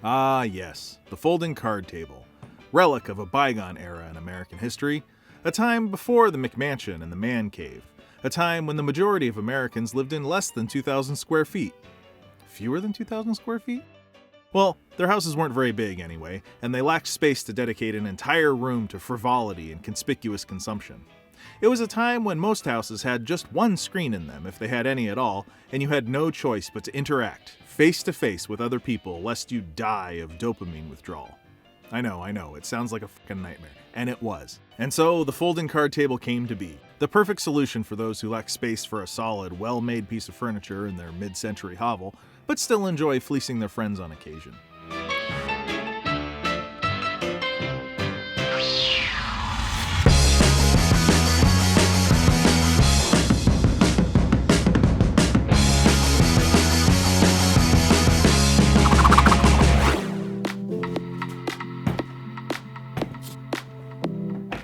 Ah yes, the folding card table. Relic of a bygone era in American history. A time before the McMansion and the man cave. A time when the majority of Americans lived in less than 2,000 square feet. Fewer than 2,000 square feet? Well, their houses weren't very big anyway, and they lacked space to dedicate an entire room to frivolity and conspicuous consumption. It was a time when most houses had just one screen in them, if they had any at all, and you had no choice but to interact, face to face with other people, lest you die of dopamine withdrawal. I know, it sounds like a fucking nightmare. And it was. And so, the folding card table came to be. The perfect solution for those who lack space for a solid, well-made piece of furniture in their mid-century hovel, but still enjoy fleecing their friends on occasion.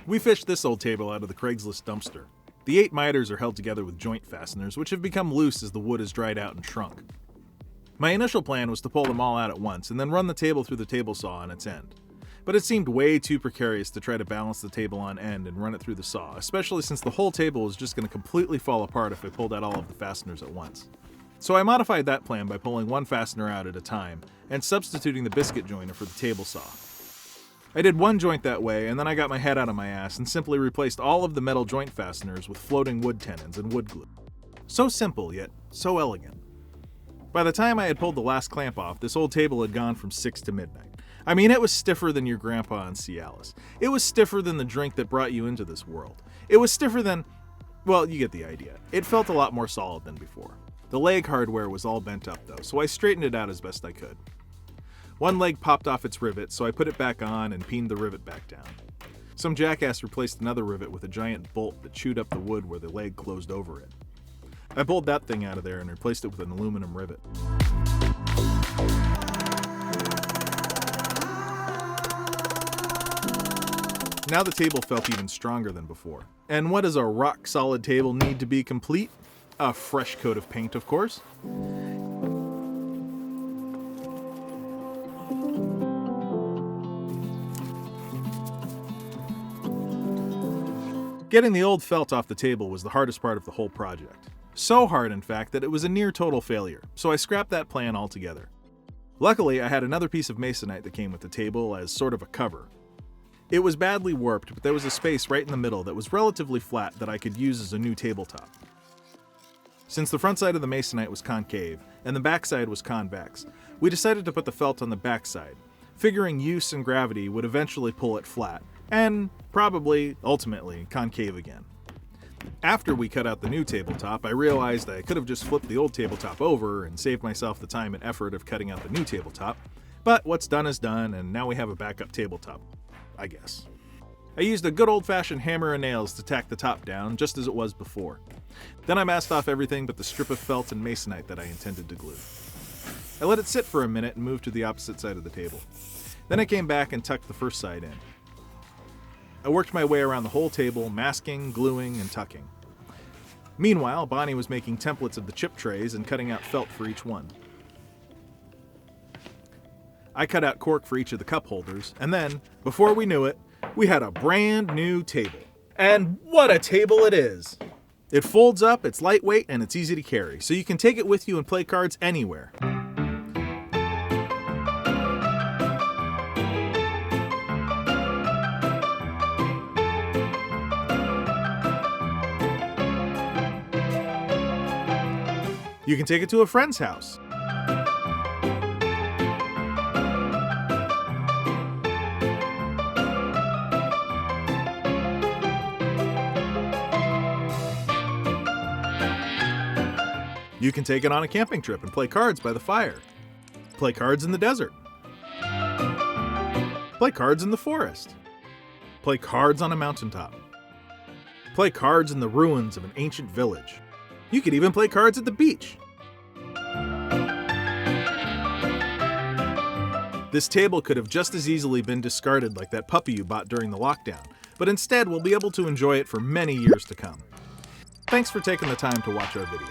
We fished this old table out of the Craigslist dumpster. The 8 miters are held together with joint fasteners, which have become loose as the wood has dried out and shrunk. My initial plan was to pull them all out at once and then run the table through the table saw on its end. But it seemed way too precarious to try to balance the table on end and run it through the saw, especially since the whole table was just going to completely fall apart if I pulled out all of the fasteners at once. So I modified that plan by pulling one fastener out at a time and substituting the biscuit joiner for the table saw. I did one joint that way, and then I got my head out of my ass and simply replaced all of the metal joint fasteners with floating wood tenons and wood glue. So simple, yet so elegant. By the time I had pulled the last clamp off, this old table had gone from 6 to midnight. I mean, it was stiffer than your grandpa in Cialis. It was stiffer than the drink that brought you into this world. It was stiffer than... well, you get the idea. It felt a lot more solid than before. The leg hardware was all bent up though, so I straightened it out as best I could. One leg popped off its rivet, so I put it back on and peened the rivet back down. Some jackass replaced another rivet with a giant bolt that chewed up the wood where the leg closed over it. I pulled that thing out of there and replaced it with an aluminum rivet. Now the table felt even stronger than before. And what does a rock-solid table need to be complete? A fresh coat of paint, of course. Getting the old felt off the table was the hardest part of the whole project. So hard, in fact, that it was a near total failure, so I scrapped that plan altogether. Luckily, I had another piece of masonite that came with the table as sort of a cover. It was badly warped, but there was a space right in the middle that was relatively flat that I could use as a new tabletop. Since the front side of the masonite was concave, and the back side was convex, we decided to put the felt on the back side, figuring use and gravity would eventually pull it flat, and probably, ultimately, concave again. After we cut out the new tabletop, I realized I could have just flipped the old tabletop over and saved myself the time and effort of cutting out the new tabletop, but what's done is done, and now we have a backup tabletop, I guess. I used a good old-fashioned hammer and nails to tack the top down, just as it was before. Then I masked off everything but the strip of felt and masonite that I intended to glue. I let it sit for a minute and moved to the opposite side of the table. Then I came back and tucked the first side in. I worked my way around the whole table, masking, gluing, and tucking. Meanwhile, Bonnie was making templates of the chip trays and cutting out felt for each one. I cut out cork for each of the cup holders, and then, before we knew it, we had a brand new table. And what a table it is! It folds up, it's lightweight, and it's easy to carry, so you can take it with you and play cards anywhere. You can take it to a friend's house. You can take it on a camping trip and play cards by the fire. Play cards in the desert. Play cards in the forest. Play cards on a mountaintop. Play cards in the ruins of an ancient village. You could even play cards at the beach. This table could have just as easily been discarded like that puppy you bought during the lockdown, but instead we'll be able to enjoy it for many years to come. Thanks for taking the time to watch our video.